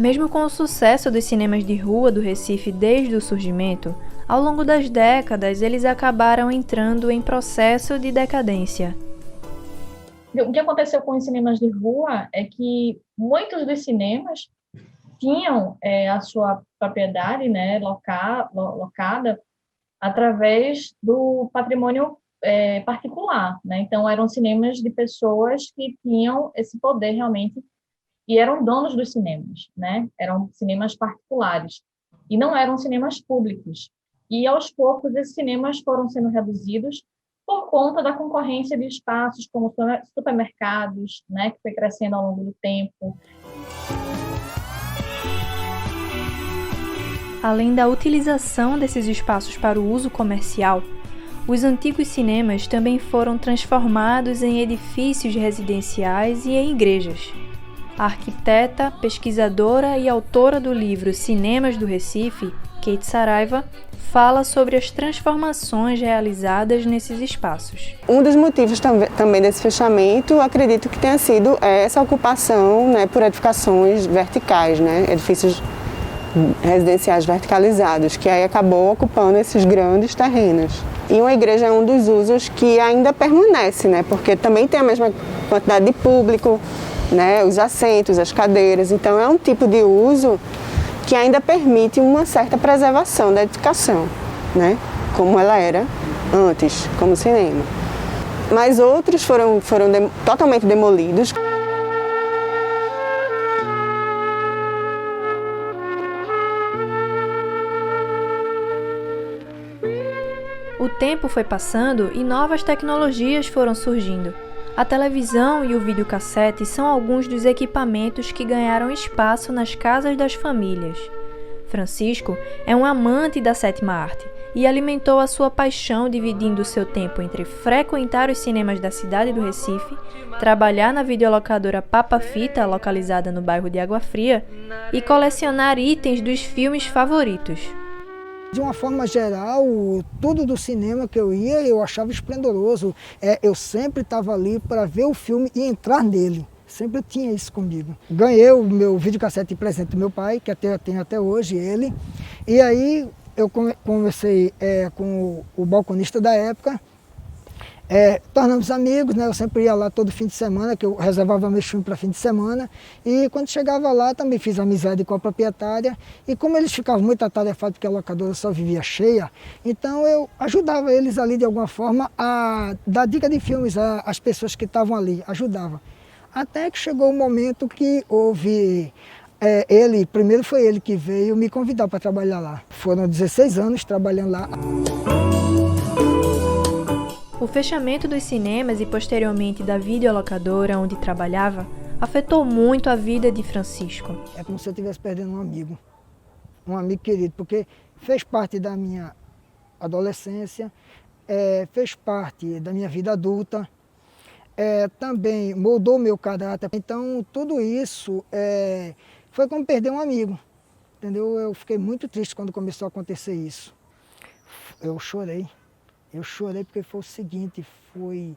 Mesmo com o sucesso dos cinemas de rua do Recife desde o surgimento, ao longo das décadas eles acabaram entrando em processo de decadência. O que aconteceu com os cinemas de rua é que muitos dos cinemas tinham a sua propriedade, né, locada através do patrimônio particular, né? Então, eram cinemas de pessoas que tinham esse poder realmente e eram donos dos cinemas, né? Eram cinemas particulares e não eram cinemas públicos. E, aos poucos, esses cinemas foram sendo reduzidos por conta da concorrência de espaços como supermercados, né? Que foi crescendo ao longo do tempo. Além da utilização desses espaços para o uso comercial, os antigos cinemas também foram transformados em edifícios residenciais e em igrejas. A arquiteta, pesquisadora e autora do livro Cinemas do Recife, Kate Saraiva, fala sobre as transformações realizadas nesses espaços. Um dos motivos também desse fechamento, acredito que tenha sido essa ocupação, né, por edificações verticais, né, edifícios residenciais verticalizados, que aí acabou ocupando esses grandes terrenos. E uma igreja é um dos usos que ainda permanece, né, porque também tem a mesma quantidade de público, né, os assentos, as cadeiras, então é um tipo de uso que ainda permite uma certa preservação da edificação, né, como ela era antes, como cinema. Mas outros foram totalmente demolidos. O tempo foi passando e novas tecnologias foram surgindo. A televisão e o videocassete são alguns dos equipamentos que ganharam espaço nas casas das famílias. Francisco é um amante da sétima arte e alimentou a sua paixão dividindo seu tempo entre frequentar os cinemas da cidade do Recife, trabalhar na videolocadora Papa Fita, localizada no bairro de Água Fria, e colecionar itens dos filmes favoritos. De uma forma geral, tudo do cinema que eu ia, eu achava esplendoroso. Eu sempre estava ali para ver o filme e entrar nele. Sempre tinha isso comigo. Ganhei o meu videocassete de presente do meu pai, que eu tenho até hoje ele. E aí eu conversei com o balconista da época. Tornamos amigos, né? Eu sempre ia lá todo fim de semana, que eu reservava meus filmes para fim de semana. E quando chegava lá, também fiz amizade com a proprietária. E como eles ficavam muito atarefados, porque a locadora só vivia cheia, então eu ajudava eles ali de alguma forma a dar dica de filmes às pessoas que estavam ali, ajudava. Até que chegou o momento que houve... primeiro foi ele que veio me convidar para trabalhar lá. Foram 16 anos trabalhando lá. O fechamento dos cinemas e posteriormente da videolocadora onde trabalhava afetou muito a vida de Francisco. É como se eu estivesse perdendo um amigo querido, porque fez parte da minha adolescência, fez parte da minha vida adulta, também moldou meu caráter. Então tudo isso foi como perder um amigo, entendeu? Eu fiquei muito triste quando começou a acontecer isso. Eu chorei porque foi o seguinte, foi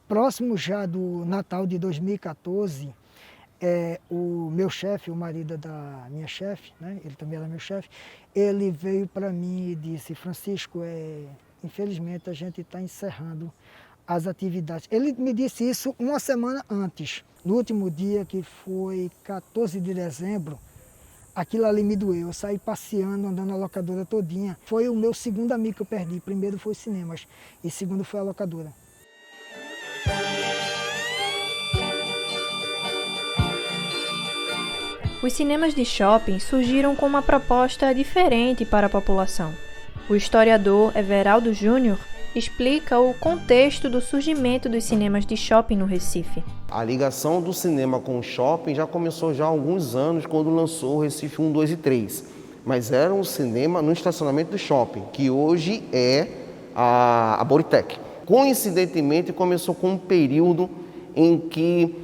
próximo já do Natal de 2014, o meu chefe, o marido da minha chefe, né, ele também era meu chefe, ele veio para mim e disse: Francisco, infelizmente a gente está encerrando as atividades. Ele me disse isso uma semana antes, no último dia, que foi 14 de dezembro, aquilo ali me doeu. Eu saí passeando, andando na locadora todinha. Foi o meu segundo amigo que eu perdi. Primeiro foi os cinemas e segundo foi a locadora. Os cinemas de shopping surgiram com uma proposta diferente para a população. O historiador Everaldo Júnior explica o contexto do surgimento dos cinemas de shopping no Recife. A ligação do cinema com o shopping já começou já há alguns anos, quando lançou o Recife 1, 2 e 3. Mas era um cinema no estacionamento do shopping, que hoje é a Boritec. Coincidentemente, começou com um período em que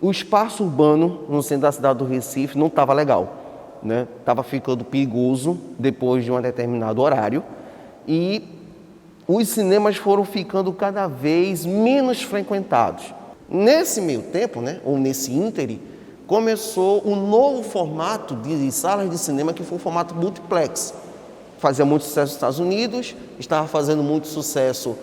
o espaço urbano no centro da cidade do Recife não estava legal, né? Estava ficando perigoso depois de um determinado horário e os cinemas foram ficando cada vez menos frequentados. Nesse meio tempo, né, ou nesse íntere, começou um novo formato de salas de cinema, que foi o formato multiplex. Fazia muito sucesso nos Estados Unidos, estava fazendo muito sucesso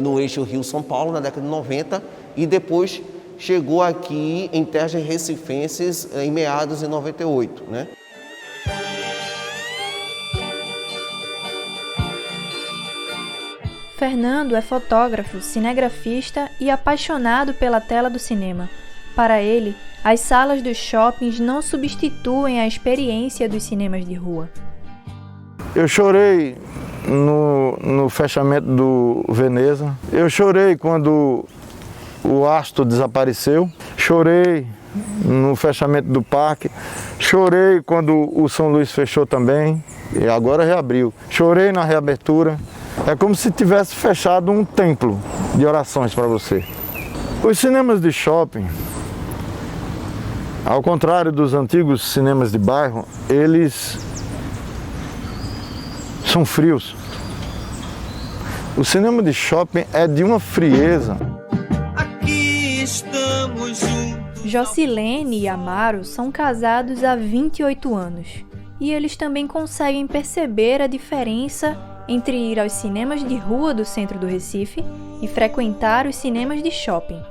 no eixo Rio-São Paulo, na década de 90, e depois chegou aqui em terras recifenses em meados de 98, né? Fernando é fotógrafo, cinegrafista e apaixonado pela tela do cinema. Para ele, as salas dos shoppings não substituem a experiência dos cinemas de rua. Eu chorei no fechamento do Veneza. Eu chorei quando o Astro desapareceu. Chorei no fechamento do parque. Chorei quando o São Luís fechou também. E agora reabriu. Chorei na reabertura. É como se tivesse fechado um templo de orações para você. Os cinemas de shopping, ao contrário dos antigos cinemas de bairro, eles são frios. O cinema de shopping é de uma frieza. Aqui estamos juntos. Jocilene e Amaro são casados há 28 anos. E eles também conseguem perceber a diferença entre ir aos cinemas de rua do centro do Recife e frequentar os cinemas de shopping.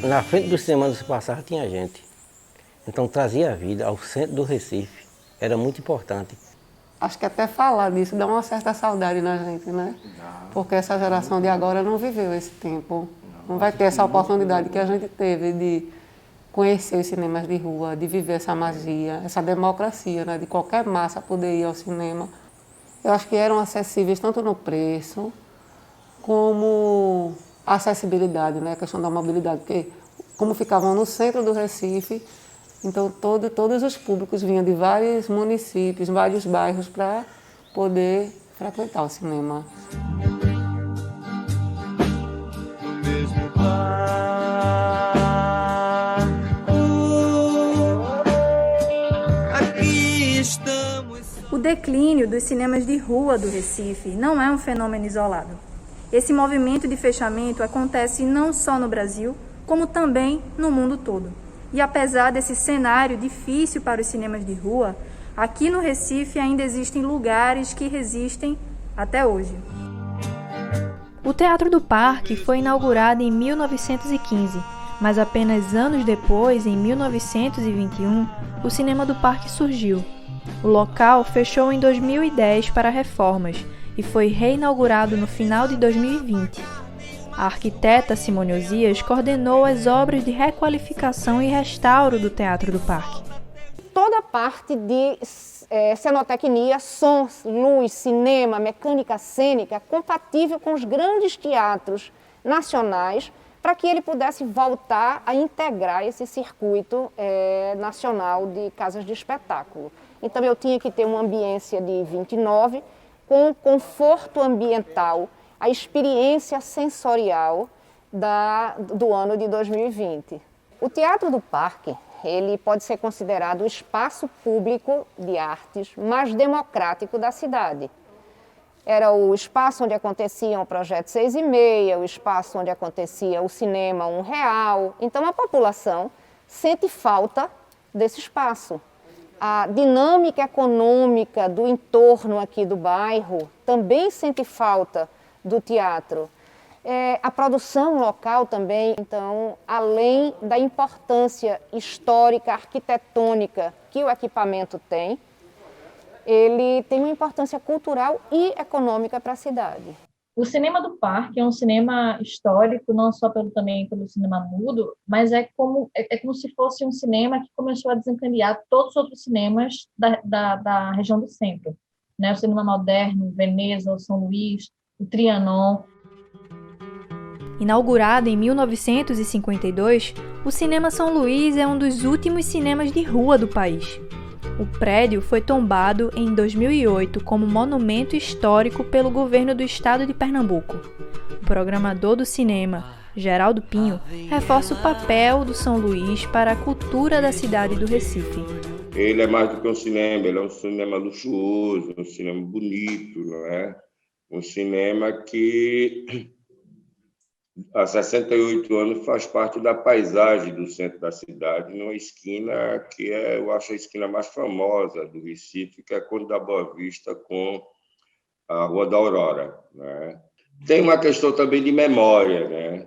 Na frente do cinema do passar tinha gente. Então trazia a vida ao centro do Recife. Era muito importante. Acho que até falar disso dá uma certa saudade na gente, né? Porque essa geração de agora não viveu esse tempo. Não vai ter essa oportunidade que a gente teve de conhecer os cinemas de rua, de viver essa magia, essa democracia, né? De qualquer massa poder ir ao cinema. Eu acho que eram acessíveis tanto no preço como a acessibilidade, né? A questão da mobilidade, porque como ficavam no centro do Recife, então todos os públicos vinham de vários municípios, vários bairros para poder frequentar o cinema. Aqui estamos. O declínio dos cinemas de rua do Recife não é um fenômeno isolado. Esse movimento de fechamento acontece não só no Brasil, como também no mundo todo. E apesar desse cenário difícil para os cinemas de rua, aqui no Recife ainda existem lugares que resistem até hoje. O Teatro do Parque foi inaugurado em 1915, mas apenas anos depois, em 1921, o Cinema do Parque surgiu. O local fechou em 2010 para reformas e foi reinaugurado no final de 2020. A arquiteta Simone Osias coordenou as obras de requalificação e restauro do Teatro do Parque. Toda a parte de cenotecnia, som, luz, cinema, mecânica cênica, compatível com os grandes teatros nacionais, para que ele pudesse voltar a integrar esse circuito nacional de casas de espetáculo. Então eu tinha que ter uma ambiência de 29, com conforto ambiental, a experiência sensorial do ano de 2020. O Teatro do Parque, ele pode ser considerado o espaço público de artes mais democrático da cidade. Era o espaço onde aconteciam o Projeto 6 e Meia, o espaço onde acontecia o cinema R$1. Então a população sente falta desse espaço. A dinâmica econômica do entorno aqui do bairro também sente falta do teatro. A produção local também, então, além da importância histórica, arquitetônica que o equipamento tem, ele tem uma importância cultural e econômica para a cidade. O Cinema do Parque é um cinema histórico, não só também pelo cinema mudo, mas é como se fosse um cinema que começou a desencadear todos os outros cinemas da região do centro, né? O cinema moderno, Veneza, o São Luís, o Trianon. Inaugurado em 1952, o Cinema São Luís é um dos últimos cinemas de rua do país. O prédio foi tombado em 2008 como monumento histórico pelo governo do estado de Pernambuco. O programador do cinema, Geraldo Pinho, reforça o papel do São Luís para a cultura da cidade do Recife. Ele é mais do que um cinema, ele é um cinema luxuoso, um cinema bonito, não é? Um cinema que há 68 anos faz parte da paisagem do centro da cidade, numa esquina que eu acho a esquina mais famosa do Recife, que é a Conde da Boa Vista com a Rua da Aurora, né? Tem uma questão também de memória, né?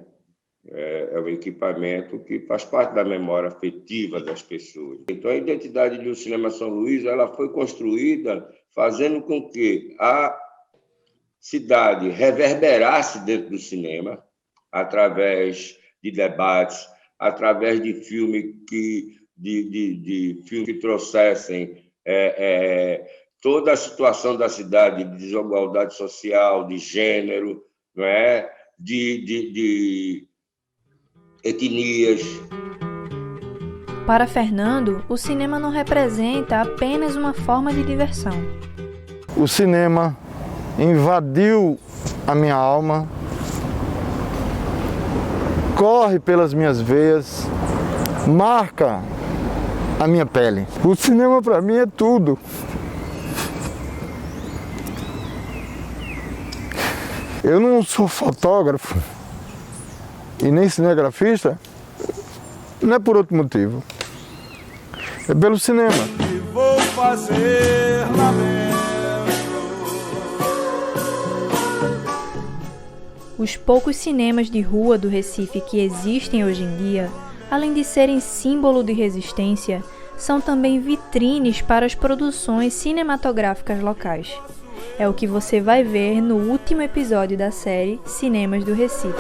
É um equipamento que faz parte da memória afetiva das pessoas. Então, a identidade do Cinema São Luís ela foi construída fazendo com que a cidade reverberasse dentro do cinema, através de debates, através de filmes que trouxessem toda a situação da cidade, de desigualdade social, de gênero, não é? de etnias. Para Fernando, o cinema não representa apenas uma forma de diversão. O cinema invadiu a minha alma, corre pelas minhas veias, marca a minha pele. O cinema para mim é tudo. Eu não sou fotógrafo e nem cinegrafista, não é por outro motivo. É pelo cinema. E vou fazer lamento. Os poucos cinemas de rua do Recife que existem hoje em dia, além de serem símbolo de resistência, são também vitrines para as produções cinematográficas locais. É o que você vai ver no último episódio da série Cinemas do Recife.